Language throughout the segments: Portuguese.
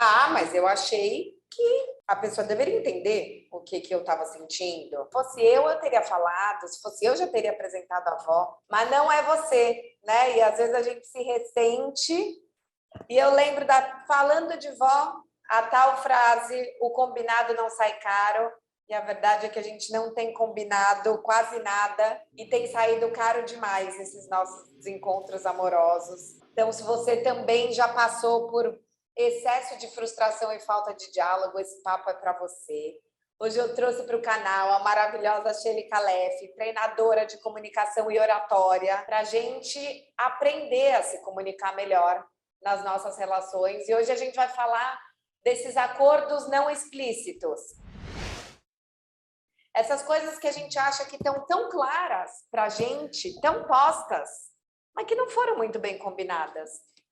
Ah, mas eu achei que a pessoa deveria entender o que eu estava sentindo. Se fosse eu teria falado, se fosse eu já teria apresentado a avó, mas não é você, né? E às vezes a gente se ressente. E eu lembro falando de vó, a tal frase, o combinado não sai caro. E a verdade é que a gente não tem combinado quase nada e tem saído caro demais esses nossos encontros amorosos. Então, se você também já passou por excesso de frustração e falta de diálogo, esse papo é para você. Hoje eu trouxe para o canal a maravilhosa Shelly Calef, treinadora de comunicação e oratória, para a gente aprender a se comunicar melhor nas nossas relações. E hoje a gente vai falar desses acordos não explícitos. Essas coisas que a gente acha que estão tão claras para a gente, tão postas, mas que não foram muito bem combinadas.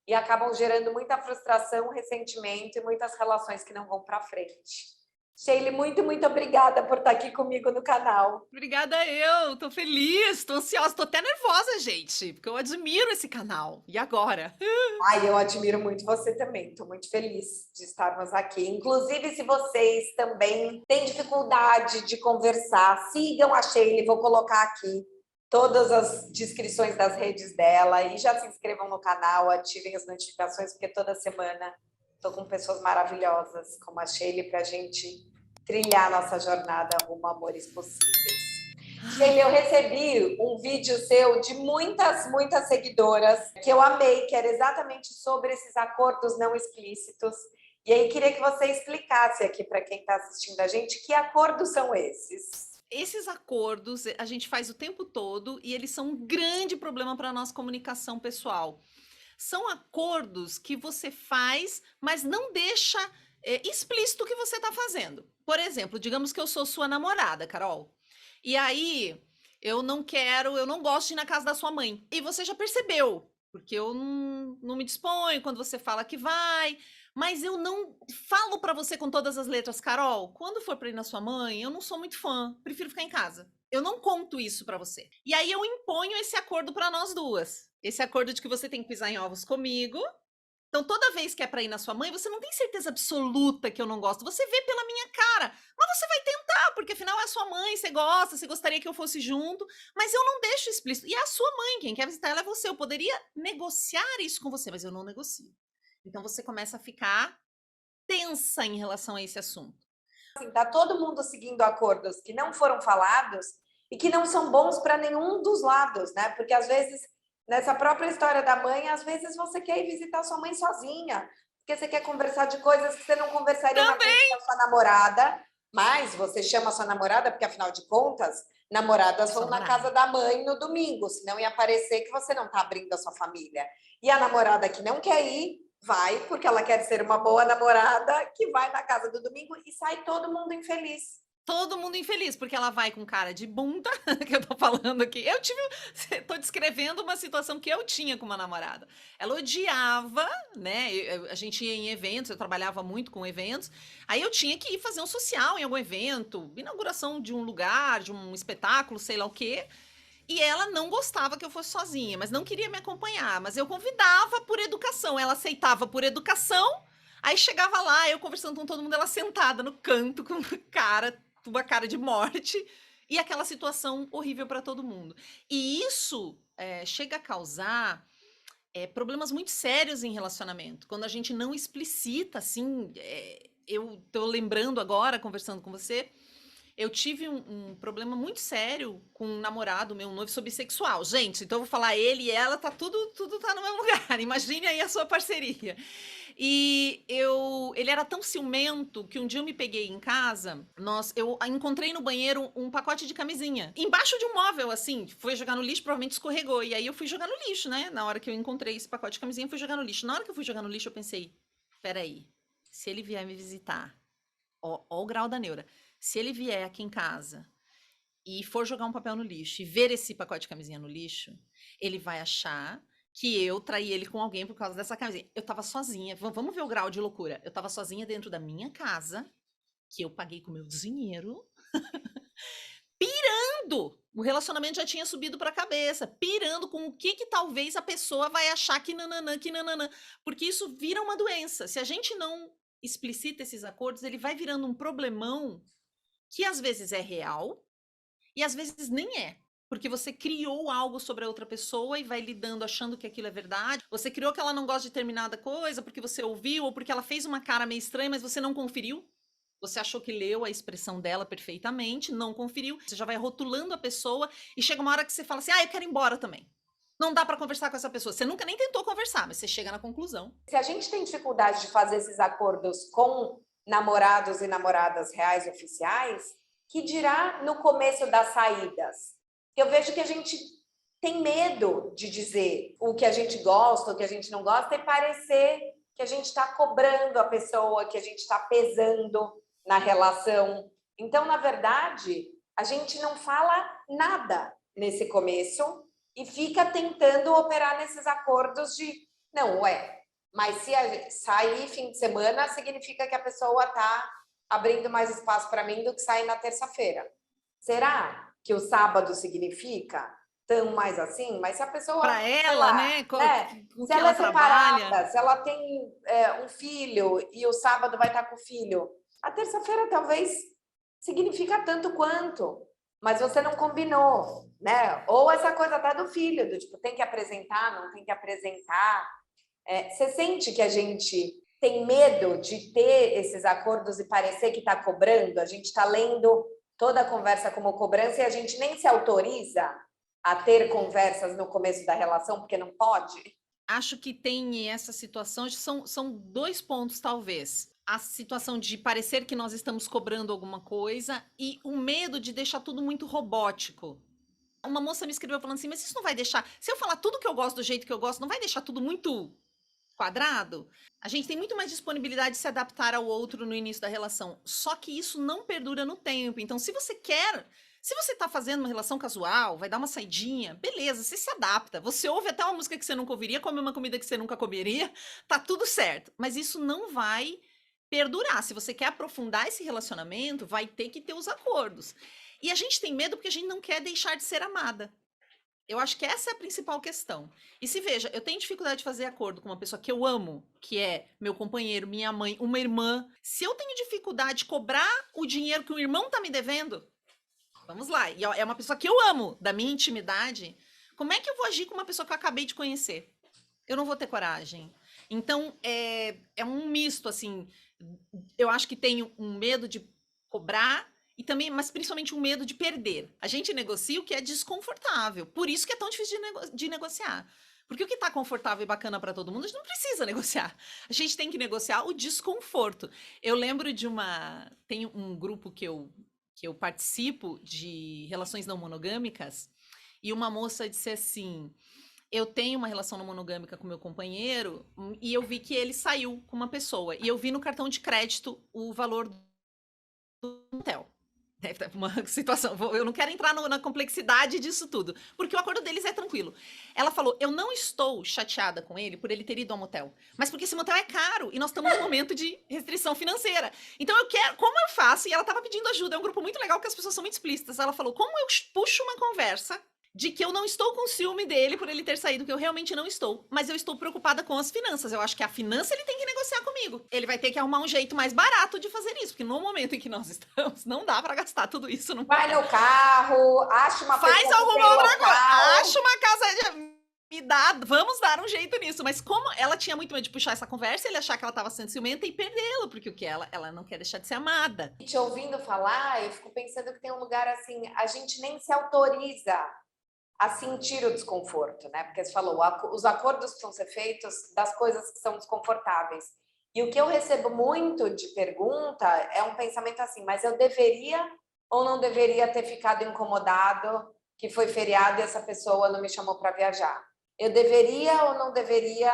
E acabam gerando muita frustração, ressentimento e muitas relações que não vão para frente. Sheila, muito, muito obrigada por estar aqui comigo no canal. Obrigada eu, tô feliz, tô ansiosa, tô até nervosa, gente, porque eu admiro esse canal. E agora? Ai, eu admiro muito você também. Estou muito feliz de estarmos aqui. Inclusive, se vocês também têm dificuldade de conversar, sigam a Sheila. Vou colocar aqui todas as descrições das redes dela e já se inscrevam no canal, ativem as notificações, porque toda semana estou com pessoas maravilhosas como a Sheila para a gente trilhar nossa jornada rumo a amores possíveis. Sheila, eu recebi um vídeo seu de muitas, muitas seguidoras que eu amei, que era exatamente sobre esses acordos não explícitos. E aí queria que você explicasse aqui para quem está assistindo a gente que acordos são esses. Esses acordos a gente faz o tempo todo e eles são um grande problema para a nossa comunicação pessoal. São acordos que você faz, mas não deixa explícito o que você está fazendo. Por exemplo, digamos que eu sou sua namorada, Carol. E aí eu não gosto de ir na casa da sua mãe. E você já percebeu, porque eu não me disponho quando você fala que vai. Mas eu não falo para você com todas as letras, Carol, quando for para ir na sua mãe, eu não sou muito fã, prefiro ficar em casa. Eu não conto isso para você. E aí eu imponho esse acordo para nós duas. Esse acordo de que você tem que pisar em ovos comigo. Então, toda vez que é para ir na sua mãe, você não tem certeza absoluta que eu não gosto. Você vê pela minha cara. Mas você vai tentar, porque afinal é sua mãe, você gosta, você gostaria que eu fosse junto. Mas eu não deixo explícito. E é a sua mãe, quem quer visitar ela é você. Eu poderia negociar isso com você, mas eu não negocio. Então, você começa a ficar tensa em relação a esse assunto. Assim, tá todo mundo seguindo acordos que não foram falados e que não são bons para nenhum dos lados, né? Porque às vezes, nessa própria história da mãe, às vezes você quer ir visitar sua mãe sozinha, porque você quer conversar de coisas que você não conversaria na frente Também da sua namorada, mas você chama sua namorada, porque afinal de contas, namoradas é sua vão na namorada. casa da mãe no domingo, senão ia parecer que você não está abrindo a sua família. E a namorada que não quer ir, vai, porque ela quer ser uma boa namorada, que vai na casa do domingo e sai todo mundo infeliz. Todo mundo infeliz, porque ela vai com cara de bunda, que eu tô falando aqui. Tô descrevendo uma situação que eu tinha com uma namorada. Ela odiava, né? A gente ia em eventos, eu trabalhava muito com eventos. Aí eu tinha que ir fazer um social em algum evento, inauguração de um lugar, de um espetáculo, sei lá o quê. E ela não gostava que eu fosse sozinha, mas não queria me acompanhar. Mas eu convidava por educação, ela aceitava por educação. Aí chegava lá, eu conversando com todo mundo, ela sentada no canto com uma cara de morte e aquela situação horrível para todo mundo. E isso chega a causar problemas muito sérios em relacionamento. Quando a gente não explicita, assim, eu tô lembrando agora, conversando com você, eu tive um problema muito sério com um namorado meu, um noivo, sou bissexual. Gente, então eu vou falar ele e ela, tá tudo tá no mesmo lugar. Imagine aí a sua parceria. Ele era tão ciumento que um dia eu me peguei em casa, eu encontrei no banheiro um pacote de camisinha, embaixo de um móvel, assim, foi jogar no lixo, provavelmente escorregou, e aí eu fui jogar no lixo, né, na hora que eu encontrei esse pacote de camisinha, eu fui jogar no lixo. Na hora que eu fui jogar no lixo, eu pensei, peraí, se ele vier me visitar, ó o grau da neura, se ele vier aqui em casa e for jogar um papel no lixo e ver esse pacote de camisinha no lixo, ele vai achar que eu traí ele com alguém por causa dessa camisinha. Eu tava sozinha, vamos ver o grau de loucura. Eu tava sozinha dentro da minha casa, que eu paguei com meu dinheiro, pirando. O relacionamento já tinha subido pra cabeça, pirando com o que talvez a pessoa vai achar que nananã, porque isso vira uma doença. Se a gente não explicita esses acordos, ele vai virando um problemão que às vezes é real e às vezes nem é. Porque você criou algo sobre a outra pessoa e vai lidando achando que aquilo é verdade. Você criou que ela não gosta de determinada coisa porque você ouviu ou porque ela fez uma cara meio estranha, mas você não conferiu. Você achou que leu a expressão dela perfeitamente, não conferiu. Você já vai rotulando a pessoa e chega uma hora que você fala assim: eu quero ir embora também. Não dá para conversar com essa pessoa. Você nunca nem tentou conversar, mas você chega na conclusão. Se a gente tem dificuldade de fazer esses acordos com namorados e namoradas reais oficiais, que dirá no começo das saídas? Eu vejo que a gente tem medo de dizer o que a gente gosta, o que a gente não gosta, e parecer que a gente está cobrando a pessoa, que a gente está pesando na relação. Então, na verdade, a gente não fala nada nesse começo e fica tentando operar nesses acordos de não, mas se sair fim de semana, significa que a pessoa está abrindo mais espaço para mim do que sair na terça-feira. Será que o sábado significa tão mais assim? Mas se a pessoa... Para ela, se ela é separada, se ela tem um filho e o sábado vai estar com o filho, a terça-feira talvez significa tanto quanto, mas você não combinou, né? Ou essa coisa até do filho, do tipo, tem que apresentar, não tem que apresentar. Você sente que a gente tem medo de ter esses acordos e parecer que está cobrando? A gente está lendo toda a conversa como cobrança e a gente nem se autoriza a ter conversas no começo da relação porque não pode? Acho que tem essa situação, são 2 pontos, talvez. A situação de parecer que nós estamos cobrando alguma coisa e o medo de deixar tudo muito robótico. Uma moça me escreveu falando assim, mas isso não vai deixar... Se eu falar tudo que eu gosto do jeito que eu gosto, não vai deixar tudo muito quadrado? A gente tem muito mais disponibilidade de se adaptar ao outro no início da relação. Só que isso não perdura no tempo. Então, se você tá fazendo uma relação casual, vai dar uma saidinha, beleza, você se adapta. Você ouve até uma música que você nunca ouviria, come uma comida que você nunca comeria, tá tudo certo. Mas isso não vai perdurar. Se você quer aprofundar esse relacionamento, vai ter que ter os acordos. E a gente tem medo porque a gente não quer deixar de ser amada. Eu acho que essa é a principal questão. E se veja, eu tenho dificuldade de fazer acordo com uma pessoa que eu amo, que é meu companheiro, minha mãe, uma irmã. Se eu tenho dificuldade de cobrar o dinheiro que o irmão tá me devendo, vamos lá, e é uma pessoa que eu amo, da minha intimidade, como é que eu vou agir com uma pessoa que eu acabei de conhecer? Eu não vou ter coragem. Então, é um misto, assim. Eu acho que tenho um medo de cobrar e também, mas principalmente um medo de perder. A gente negocia o que é desconfortável. Por isso que é tão difícil de negociar. Porque o que está confortável e bacana para todo mundo, a gente não precisa negociar. A gente tem que negociar o desconforto. Eu lembro tem um grupo que eu participo de relações não monogâmicas, e uma moça disse assim: eu tenho uma relação não monogâmica com meu companheiro e eu vi que ele saiu com uma pessoa. E eu vi no cartão de crédito o valor do hotel. Uma situação, eu não quero entrar na complexidade disso tudo, porque o acordo deles é tranquilo. Ela falou: eu não estou chateada com ele por ele ter ido ao motel, mas porque esse motel é caro e nós estamos num momento de restrição financeira. Então eu quero, como eu faço? E ela estava pedindo ajuda, é um grupo muito legal que as pessoas são muito explícitas. Ela falou: como eu puxo uma conversa de que eu não estou com ciúme dele por ele ter saído, que eu realmente não estou, mas eu estou preocupada com as finanças. Eu acho que a finança ele tem que negociar comigo. Ele vai ter que arrumar um jeito mais barato de fazer isso, porque no momento em que nós estamos, não dá para gastar tudo isso. Vai no carro, acha uma faz alguma outra coisa, acha uma casa de... vamos dar um jeito nisso. Mas como ela tinha muito medo de puxar essa conversa, ele achar que ela estava sendo ciumenta e perdê-la, porque o que ela não quer deixar de ser amada. Te ouvindo falar, eu fico pensando que tem um lugar assim, a gente nem se autoriza a sentir o desconforto, né? Porque você falou, os acordos precisam ser feitos das coisas que são desconfortáveis. E o que eu recebo muito de pergunta é um pensamento assim, mas eu deveria ou não deveria ter ficado incomodado que foi feriado e essa pessoa não me chamou para viajar? Eu deveria ou não deveria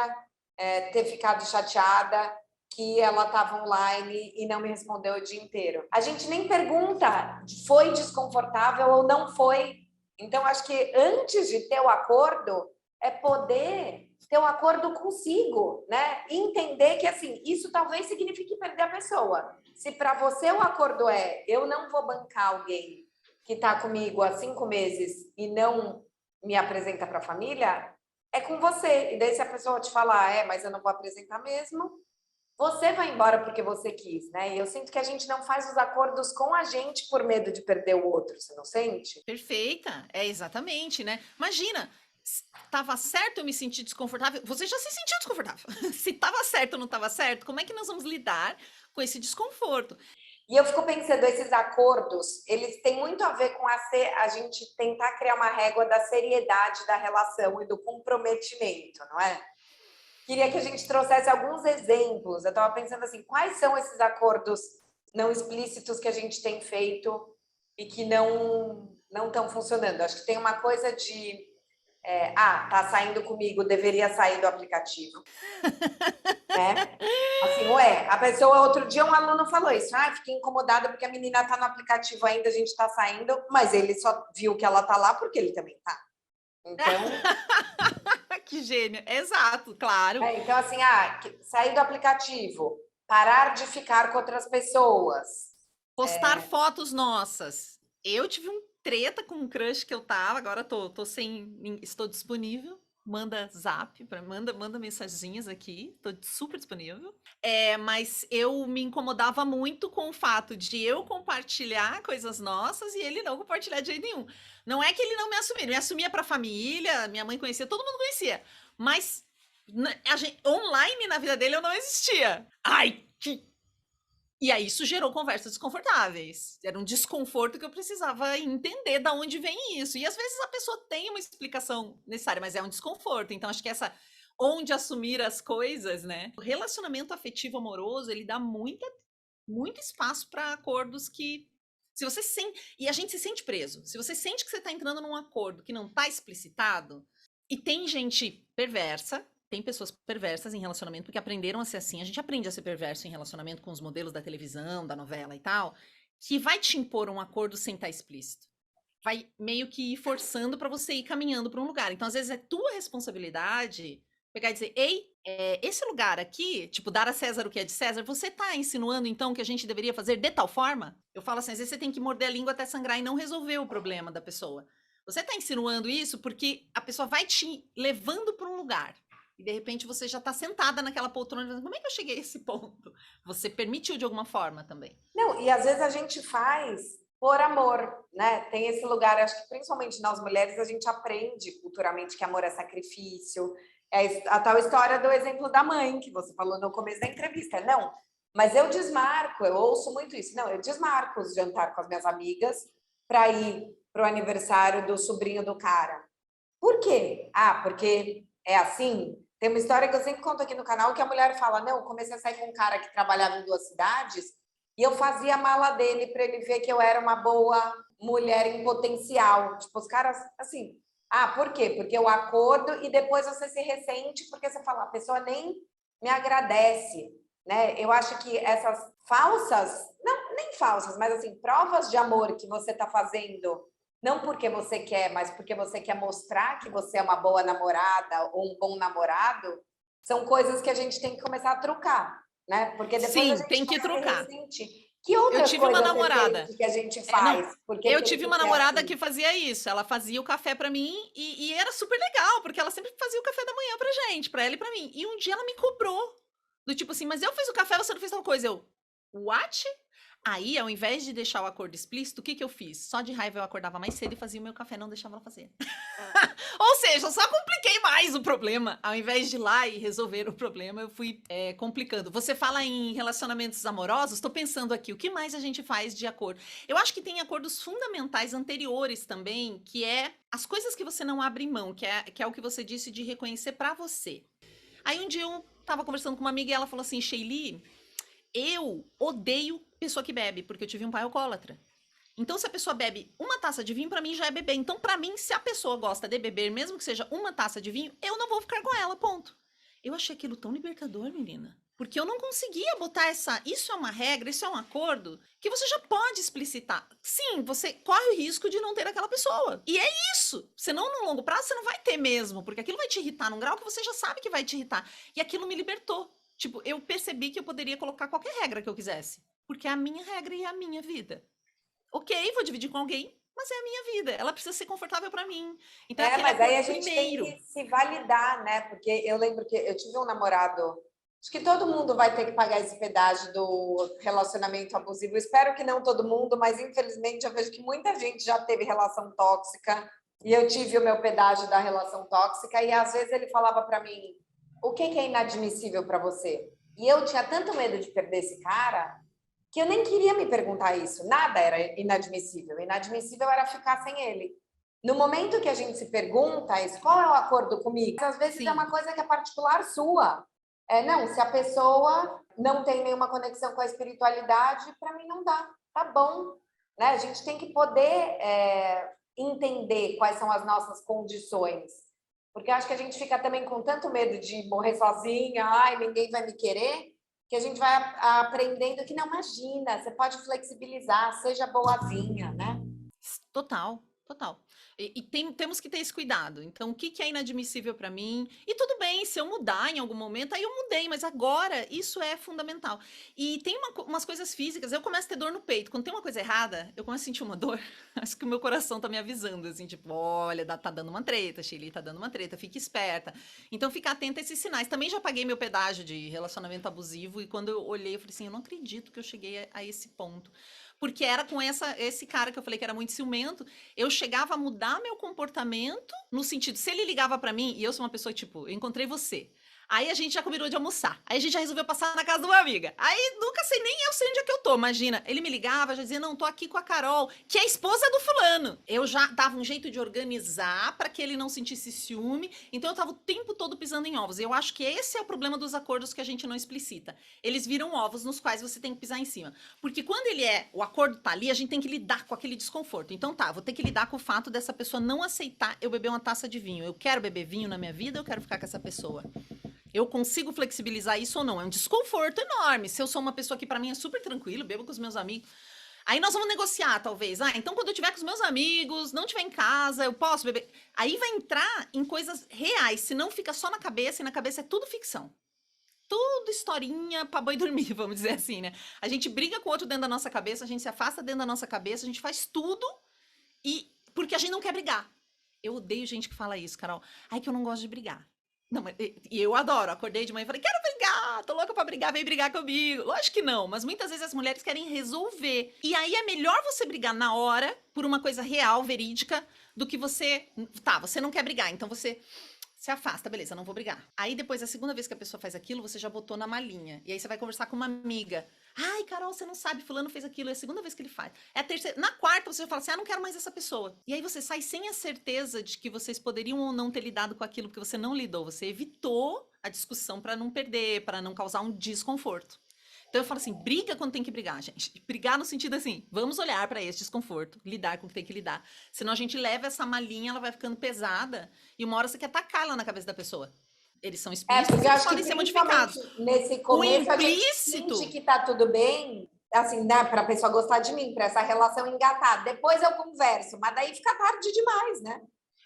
ter ficado chateada que ela estava online e não me respondeu o dia inteiro? A gente nem pergunta, foi desconfortável ou não foi? Então, acho que antes de ter o acordo, é poder ter um acordo consigo, né? E entender que, assim, isso talvez signifique perder a pessoa. Se para você o acordo é, eu não vou bancar alguém que está comigo há 5 meses e não me apresenta para a família, é com você. E daí se a pessoa te falar, mas eu não vou apresentar mesmo, você vai embora porque você quis, né? E eu sinto que a gente não faz os acordos com a gente por medo de perder o outro, você não sente? Perfeita, é exatamente, né? Imagina, tava certo eu me sentir desconfortável, você já se sentiu desconfortável. Se tava certo ou não tava certo, como é que nós vamos lidar com esse desconforto? E eu fico pensando, esses acordos, eles têm muito a ver com a gente tentar criar uma régua da seriedade da relação e do comprometimento, não é? Queria que a gente trouxesse alguns exemplos. Eu estava pensando assim, quais são esses acordos não explícitos que a gente tem feito e que não estão funcionando? Acho que tem uma coisa de tá saindo comigo, deveria sair do aplicativo, né? Assim, ué, a pessoa, outro dia um aluno falou isso, fiquei incomodada porque a menina tá no aplicativo ainda, a gente tá saindo, mas ele só viu que ela tá lá porque ele também tá. Então, Que gênio, exato, claro. então assim, sair do aplicativo, parar de ficar com outras pessoas. Postar fotos nossas. Eu tive um treta com um crush que eu tava, agora estou disponível. Manda zap, manda mensagens aqui, tô super disponível. Mas eu me incomodava muito com o fato de eu compartilhar coisas nossas e ele não compartilhar de jeito nenhum. Não é que ele não me assumia, ele me assumia pra família, minha mãe conhecia, todo mundo conhecia. Mas online na vida dele eu não existia. Ai, que e aí isso gerou conversas desconfortáveis. Era um desconforto que eu precisava entender de onde vem isso. E às vezes a pessoa tem uma explicação necessária, mas é um desconforto. Então acho que essa onde assumir as coisas, né? O relacionamento afetivo amoroso, ele dá muito espaço para acordos que se você sente, e a gente se sente preso. Se você sente que você está entrando num acordo que não está explicitado, e tem gente perversa, tem pessoas perversas em relacionamento porque aprenderam a ser assim. A gente aprende a ser perverso em relacionamento com os modelos da televisão, da novela e tal, que vai te impor um acordo sem estar explícito. Vai meio que ir forçando para você ir caminhando para um lugar. Então, às vezes, é tua responsabilidade pegar e dizer: ei, esse lugar aqui, tipo, dar a César o que é de César, você tá insinuando, então, que a gente deveria fazer de tal forma? Eu falo assim, às vezes você tem que morder a língua até sangrar e não resolver o problema da pessoa. Você tá insinuando isso porque a pessoa vai te levando para um lugar. E de repente você já está sentada naquela poltrona, dizendo, como é que eu cheguei a esse ponto? Você permitiu de alguma forma também. Não, e às vezes a gente faz por amor, né? Tem esse lugar, acho que principalmente nós mulheres, a gente aprende culturalmente que amor é sacrifício. É a tal história do exemplo da mãe, que você falou no começo da entrevista. Não, mas eu desmarco, eu ouço muito isso. Não, eu desmarco os jantar com as minhas amigas para ir para o aniversário do sobrinho do cara. Por quê? Porque é assim. Tem uma história que eu sempre conto aqui no canal que a mulher fala: não, eu comecei a sair com um cara que trabalhava em 2 cidades e eu fazia a mala dele para ele ver que eu era uma boa mulher em potencial. Tipo, os caras, assim, por quê? Porque eu acordo e depois você se ressente porque você fala, a pessoa nem me agradece, né? Eu acho que essas falsas, não, nem falsas, mas assim, provas de amor que você está fazendo não porque você quer, mas porque você quer mostrar que você é uma boa namorada ou um bom namorado, são coisas que a gente tem que começar a trocar, né? Porque depois a Sim, gente tem que vai se trocar. ressentir. Que Eu outras tive uma coisas você namorada. sente que a gente faz? Porque Eu tem tive que uma ser namorada assim? que fazia isso. Ela fazia o café pra mim e era super legal, porque ela sempre fazia o café da manhã pra gente, pra ela e pra mim. E um dia ela me cobrou. Do tipo assim, mas eu fiz o café, você não fez tal coisa. Eu, what? Aí, ao invés de deixar o acordo explícito, o que que eu fiz? Só de raiva eu acordava mais cedo e fazia o meu café, não deixava ela fazer. Ou seja, eu só compliquei mais o problema. Ao invés de ir lá e resolver o problema, eu fui complicando. Você fala em relacionamentos amorosos, estou pensando aqui, o que mais a gente faz de acordo? Eu acho que tem acordos fundamentais anteriores também, que é as coisas que você não abre mão, que é o que você disse de reconhecer pra você. Aí um dia eu tava conversando com uma amiga e ela falou assim, Sheili, eu odeio pessoa que bebe, porque eu tive um pai alcoólatra. Então, se a pessoa bebe uma taça de vinho, pra mim já é beber. Então, pra mim, se a pessoa gosta de beber, mesmo que seja uma taça de vinho, eu não vou ficar com ela, ponto. Eu achei aquilo tão libertador, menina. Porque eu não conseguia botar essa. Isso é uma regra, isso é um acordo que você já pode explicitar. Sim, você corre o risco de não ter aquela pessoa. E é isso. Senão, no longo prazo, você não vai ter mesmo. Porque aquilo vai te irritar num grau que você já sabe que vai te irritar. E aquilo me libertou. Tipo, eu percebi que eu poderia colocar qualquer regra que eu quisesse. Porque é a minha regra e é a minha vida. Ok, vou dividir com alguém, mas é a minha vida. Ela precisa ser confortável para mim. Então, é aquele Mas aí a acordo gente tem primeiro. que se validar, né? Porque eu lembro que eu tive um namorado Acho que todo mundo vai ter que pagar esse pedágio do relacionamento abusivo. Espero que não todo mundo, mas infelizmente eu vejo que muita gente já teve relação tóxica e eu tive o meu pedágio da relação tóxica e às vezes ele falava para mim, o que é inadmissível para você? E eu tinha tanto medo de perder esse cara que eu nem queria me perguntar isso. Nada era inadmissível. Inadmissível era ficar sem ele. No momento que a gente se pergunta isso, qual é o acordo comigo? Às vezes é Sim. uma coisa que é particular sua. Não, se a pessoa não tem nenhuma conexão com a espiritualidade, para mim não dá. Tá bom. Né? A gente tem que poder entender quais são as nossas condições. Porque eu acho que a gente fica também com tanto medo de morrer sozinha, ai, ninguém vai me querer, que a gente vai aprendendo que não, imagina, você pode flexibilizar, seja boazinha, né? Total, total. E temos que ter esse cuidado. Então, o que que é inadmissível para mim? E tudo bem, se eu mudar em algum momento, aí eu mudei, mas agora isso é fundamental. E tem umas coisas físicas, eu começo a ter dor no peito. Quando tem uma coisa errada, eu começo a sentir uma dor. Acho que o meu coração tá me avisando, assim, tipo, olha, tá dando uma treta, Sheila, tá dando uma treta, fique esperta. Então, fica atenta a esses sinais. Também já paguei meu pedágio de relacionamento abusivo, e quando eu olhei, eu falei assim, eu não acredito que eu cheguei a esse ponto. Porque era com esse cara que eu falei que era muito ciumento, eu chegava a mudar meu comportamento, no sentido, se ele ligava pra mim, e eu sou uma pessoa, tipo, eu encontrei você. Aí a gente já combinou de almoçar. Aí a gente já resolveu passar na casa de uma amiga. Aí nunca sei, nem eu sei onde é que eu tô. Imagina, ele me ligava, já dizia, não, tô aqui com a Carol, que é a esposa do fulano. Eu já dava um jeito de organizar pra que ele não sentisse ciúme. Então eu tava o tempo todo pisando em ovos. E eu acho que esse é o problema dos acordos que a gente não explicita. Eles viram ovos nos quais você tem que pisar em cima. Porque quando o acordo tá ali, a gente tem que lidar com aquele desconforto. Então tá, vou ter que lidar com o fato dessa pessoa não aceitar eu beber uma taça de vinho. Eu quero beber vinho na minha vida, eu quero ficar com essa pessoa. Eu consigo flexibilizar isso ou não? É um desconforto enorme. Se eu sou uma pessoa que pra mim é super tranquilo, bebo com os meus amigos. Aí nós vamos negociar, talvez. Ah, então quando eu estiver com os meus amigos, não estiver em casa, eu posso beber. Aí vai entrar em coisas reais, senão fica só na cabeça, e na cabeça é tudo ficção. Tudo historinha pra boi dormir, vamos dizer assim, né? A gente briga com o outro dentro da nossa cabeça, a gente se afasta dentro da nossa cabeça, a gente faz tudo e porque a gente não quer brigar. Eu odeio gente que fala isso, Carol. Ai, que eu não gosto de brigar. Não, e eu adoro. Acordei de manhã e falei, quero brigar, tô louca pra brigar, vem brigar comigo. Lógico que não, mas muitas vezes as mulheres querem resolver. E aí é melhor você brigar na hora, por uma coisa real, verídica, do que você. Tá, você não quer brigar, então você se afasta, beleza, não vou brigar. Aí depois, a segunda vez que a pessoa faz aquilo, você já botou na malinha. E aí você vai conversar com uma amiga. Ai, Carol, você não sabe, fulano fez aquilo, é a segunda vez que ele faz. É a terceira. Na quarta, você já fala assim, ah, não quero mais essa pessoa. E aí você sai sem a certeza de que vocês poderiam ou não ter lidado com aquilo, porque você não lidou. Você evitou a discussão para não perder, para não causar um desconforto. Então eu falo assim, briga quando tem que brigar, gente. Brigar no sentido assim, vamos olhar para esse desconforto, lidar com o que tem que lidar. Senão a gente leva essa malinha, ela vai ficando pesada e uma hora você quer tacar ela na cabeça da pessoa. Eles são explícitos Porque e eu eles acho que podem ser modificados. principalmente nesse O começo a gente finge implícito, que tá tudo bem, assim, né, para a pessoa gostar de mim, para essa relação engatar. Depois eu converso, mas daí fica tarde demais, né?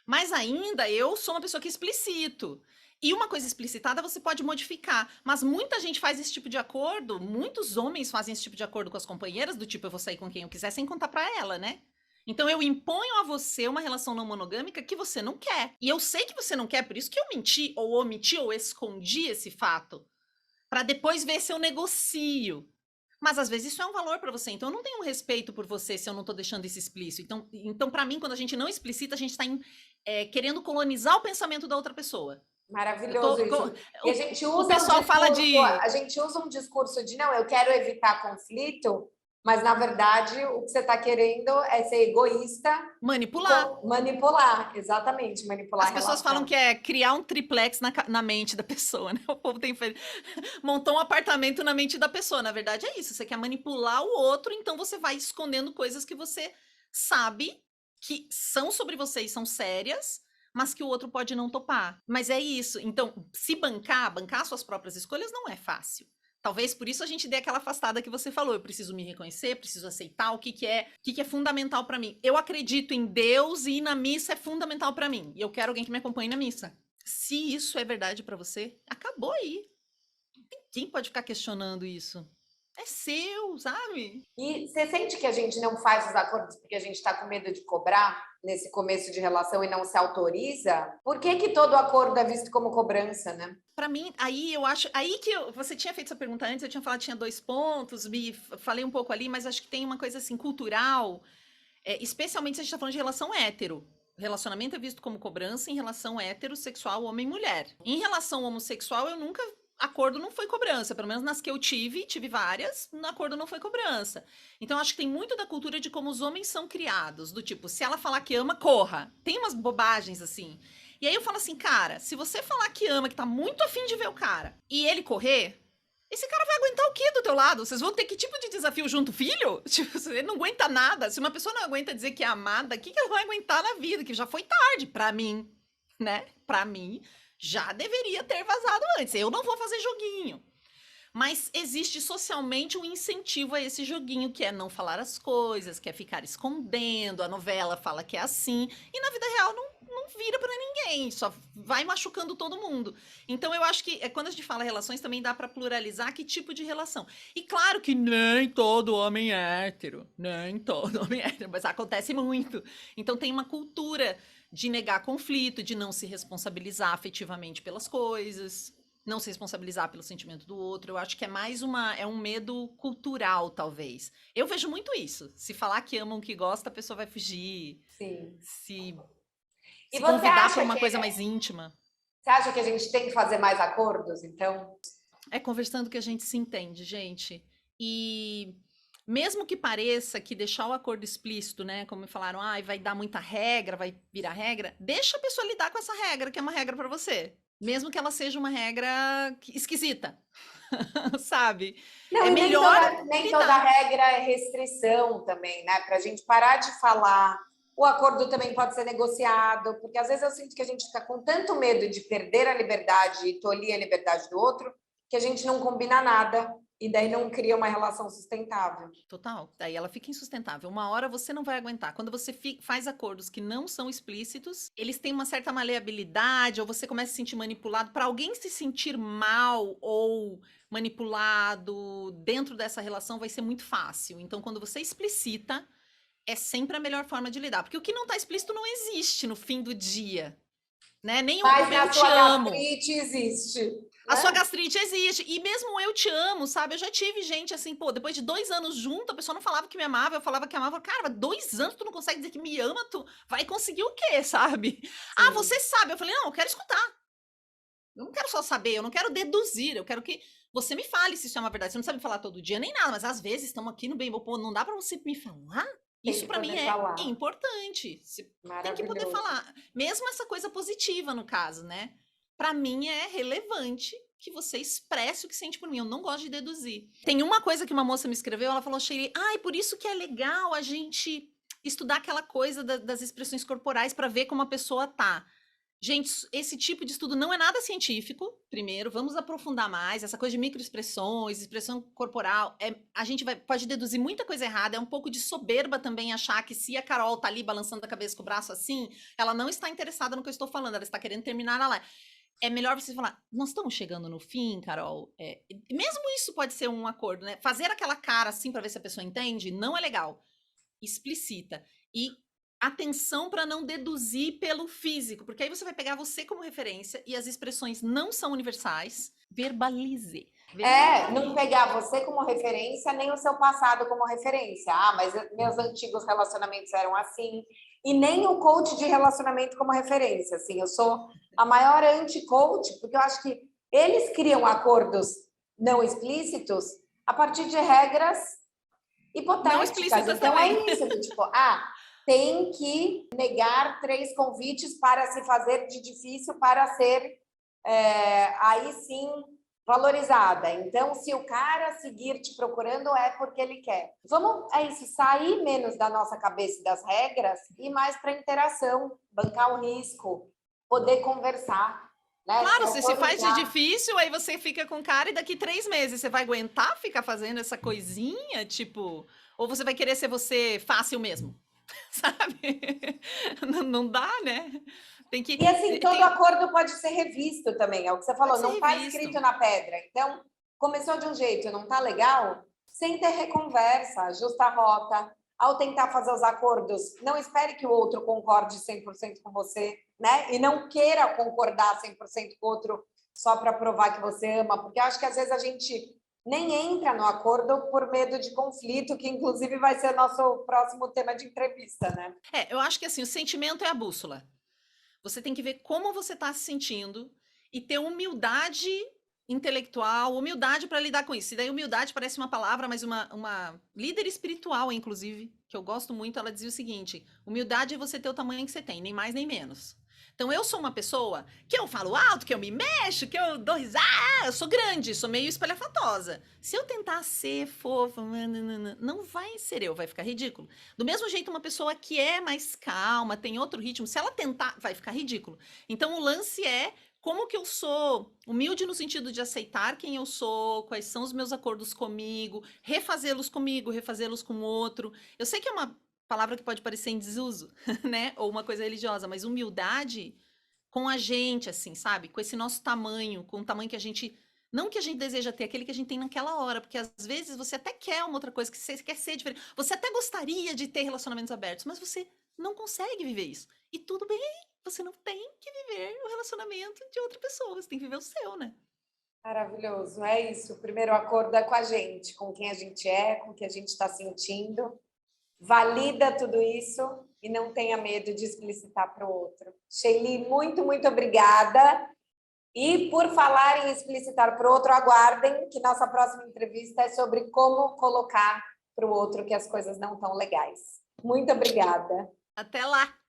mas ainda eu sou uma pessoa que explicito. E uma coisa explicitada você pode modificar. Mas muita gente faz esse tipo de acordo, muitos homens fazem esse tipo de acordo com as companheiras, do tipo, eu vou sair com quem eu quiser sem contar pra ela, né? Então eu imponho a você uma relação não monogâmica que você não quer. E eu sei que você não quer, por isso que eu menti, ou omiti, ou escondi esse fato. Pra depois ver se eu negocio. Mas às vezes isso é um valor pra você. Então eu não tenho um respeito por você se eu não tô deixando isso explícito. Então para mim, quando a gente não explicita, a gente tá querendo colonizar o pensamento da outra pessoa. Eu Maravilhoso tô, isso. E o pessoal fala de a gente usa um discurso de não, eu quero evitar conflito, mas na verdade o que você está querendo é ser egoísta e manipular. manipular, exatamente, manipular As a pessoas falam relação. que é criar um triplex na mente da pessoa, né? O povo montou um apartamento na mente da pessoa. Na verdade é isso, você quer manipular o outro, então você vai escondendo coisas que você sabe que são sobre você e são sérias, mas que o outro pode não topar. Mas é isso. Então, se bancar suas próprias escolhas não é fácil. Talvez por isso a gente dê aquela afastada que você falou. Eu preciso me reconhecer, preciso aceitar o que é fundamental pra mim. Eu acredito em Deus e ir na missa é fundamental pra mim. E eu quero alguém que me acompanhe na missa. Se isso é verdade pra você, acabou aí. Quem pode ficar questionando isso? É seu, sabe? E você sente que a gente não faz os acordos porque a gente está com medo de cobrar nesse começo de relação e não se autoriza? Por que que todo acordo é visto como cobrança, né? Para mim, aí eu acho, aí que você tinha feito essa pergunta antes, eu tinha falado que tinha 2 pontos, falei um pouco ali, mas acho que tem uma coisa assim cultural, especialmente se a gente está falando de relação hétero. Relacionamento é visto como cobrança em relação heterossexual, homem e mulher. Em relação homossexual, eu nunca. Acordo não foi cobrança, pelo menos nas que eu tive várias, no acordo não foi cobrança. Então, acho que tem muito da cultura de como os homens são criados, do tipo, se ela falar que ama, corra. Tem umas bobagens assim. E aí eu falo assim, cara, se você falar que ama, que tá muito afim de ver o cara, e ele correr, esse cara vai aguentar o quê do teu lado? Vocês vão ter que tipo de desafio junto, filho? Tipo, ele não aguenta nada. Se uma pessoa não aguenta dizer que é amada, o que ela vai aguentar na vida? Que já foi tarde, pra mim, né? Pra mim, já deveria ter vazado antes. Eu não vou fazer joguinho. Mas existe socialmente um incentivo a esse joguinho, que é não falar as coisas, que é ficar escondendo, a novela fala que é assim, e na vida real não vira pra ninguém, só vai machucando todo mundo. Então eu acho que quando a gente fala relações, também dá pra pluralizar que tipo de relação. E claro que nem todo homem é hétero, nem todo homem é hétero, mas acontece muito. Então tem uma cultura de negar conflito, de não se responsabilizar afetivamente pelas coisas, não se responsabilizar pelo sentimento do outro. Eu acho que é mais é um medo cultural, talvez. Eu vejo muito isso. Se falar que amam, que gosta, a pessoa vai fugir. Sim. Se, E se convidar para uma que coisa mais íntima. você acha que a gente tem que fazer mais acordos, então? É conversando que a gente se entende, gente. E mesmo que pareça que deixar o acordo explícito, né? Como me falaram, vai dar muita regra, vai virar regra. Deixa a pessoa lidar com essa regra, que é uma regra para você. Mesmo que ela seja uma regra esquisita, sabe? Não, É e melhor nem toda lidar. regra é restrição também, né? Para a gente parar de falar. O acordo também pode ser negociado, porque às vezes eu sinto que a gente fica com tanto medo de perder a liberdade e tolir a liberdade do outro, que a gente não combina nada e daí não cria uma relação sustentável. Total. Daí ela fica insustentável. Uma hora você não vai aguentar. Quando você faz acordos que não são explícitos, eles têm uma certa maleabilidade, ou você começa a se sentir manipulado. Para alguém se sentir mal ou manipulado dentro dessa relação, vai ser muito fácil. Então, quando você explicita, é sempre a melhor forma de lidar. Porque o que não está explícito não existe no fim do dia. Né? Nem o Mas eu na te sua amo. gastrite existe, A sua né? gastrite existe. E mesmo eu te amo, sabe? Eu já tive gente assim, pô, depois de 2 anos junto, a pessoa não falava que me amava, eu falava que amava. Cara, 2 anos tu não consegue dizer que me ama, tu vai conseguir o quê, sabe? Ah, Sim. você sabe. Eu falei, não, eu quero escutar. Eu não quero só saber, eu não quero deduzir, eu quero que você me fale se isso é uma verdade. Você não sabe me falar todo dia nem nada, mas às vezes estamos aqui no bem, pô, não dá pra você me falar? Tem Isso que pra mim poder é falar. importante. Você tem que poder Maravilhoso. falar. Mesmo essa coisa positiva, no caso, né? Pra mim é relevante que você expresse o que sente por mim. Eu não gosto de deduzir. Tem uma coisa que uma moça me escreveu, ela falou, Sheila, por isso que é legal a gente estudar aquela coisa das expressões corporais pra ver como a pessoa tá. Gente, esse tipo de estudo não é nada científico. Primeiro, vamos aprofundar mais. Essa coisa de microexpressões, expressão corporal, a gente pode deduzir muita coisa errada. É um pouco de soberba também achar que se a Carol tá ali balançando a cabeça com o braço assim, ela não está interessada no que eu estou falando, ela está querendo terminar a live. É melhor você falar, nós estamos chegando no fim, Carol. Mesmo isso pode ser um acordo, né? Fazer aquela cara assim para ver se a pessoa entende não é legal. Explicita. E atenção para não deduzir pelo físico, porque aí você vai pegar você como referência e as expressões não são universais. Verbalize. Não pegar você como referência, nem o seu passado como referência. Ah, mas meus antigos relacionamentos eram assim. E nem o coach de relacionamento como referência. Assim, eu sou a maior anti-coach, porque eu acho que eles criam acordos não explícitos a partir de regras Não hipotéticas. explícitas Então, também. é isso. Tipo, tem que negar 3 convites para se fazer de difícil para ser, aí sim, valorizada. Então, se o cara seguir te procurando, é porque ele quer. É isso, sair menos da nossa cabeça e das regras e mais para interação, bancar o risco, poder conversar, né? Se Claro, se faz de autorizar. difícil, aí você fica com cara e daqui 3 meses você vai aguentar ficar fazendo essa coisinha, tipo, ou você vai querer ser você fácil mesmo, sabe? Não dá, né? Tem que. E assim, todo Tem, acordo pode ser revisto também, é o que você pode falou, ser não está revisto. escrito na pedra. Então, começou de um jeito, não está legal? Senta e reconversa, ajusta a rota. Ao tentar fazer os acordos, não espere que o outro concorde 100% com você, né? E não queira concordar 100% com o outro só para provar que você ama, porque eu acho que às vezes a gente nem entra no acordo por medo de conflito, que inclusive vai ser nosso próximo tema de entrevista, né? Eu acho que assim, o sentimento é a bússola. Você tem que ver como você está se sentindo e ter humildade intelectual, humildade para lidar com isso. E daí humildade parece uma palavra, mas uma líder espiritual, inclusive, que eu gosto muito, ela dizia o seguinte: humildade é você ter o tamanho que você tem, nem mais nem menos. Então eu sou uma pessoa que eu falo alto, que eu me mexo, que eu dou risada, eu sou grande, sou meio espalhafatosa. Se eu tentar ser fofa, não vai ser eu, vai ficar ridículo. Do mesmo jeito, uma pessoa que é mais calma, tem outro ritmo, se ela tentar, vai ficar ridículo. Então o lance é como que eu sou humilde no sentido de aceitar quem eu sou, quais são os meus acordos comigo, refazê-los com o outro. Eu sei que é uma palavra que pode parecer em desuso, né? Ou uma coisa religiosa, mas humildade com a gente, assim, sabe? Com esse nosso tamanho, com o tamanho que a gente. Não que a gente deseja ter, aquele que a gente tem naquela hora, porque às vezes você até quer uma outra coisa, que você quer ser diferente. Você até gostaria de ter relacionamentos abertos, mas você não consegue viver isso. E tudo bem, você não tem que viver o relacionamento de outra pessoa, você tem que viver o seu, né? Maravilhoso, é isso. O primeiro acordo é com a gente, com quem a gente é, com o que a gente está sentindo. Valida tudo isso e não tenha medo de explicitar para o outro. Sheili, muito, muito obrigada. E por falar em explicitar para o outro, aguardem que nossa próxima entrevista é sobre como colocar para o outro que as coisas não estão legais. Muito obrigada. Até lá!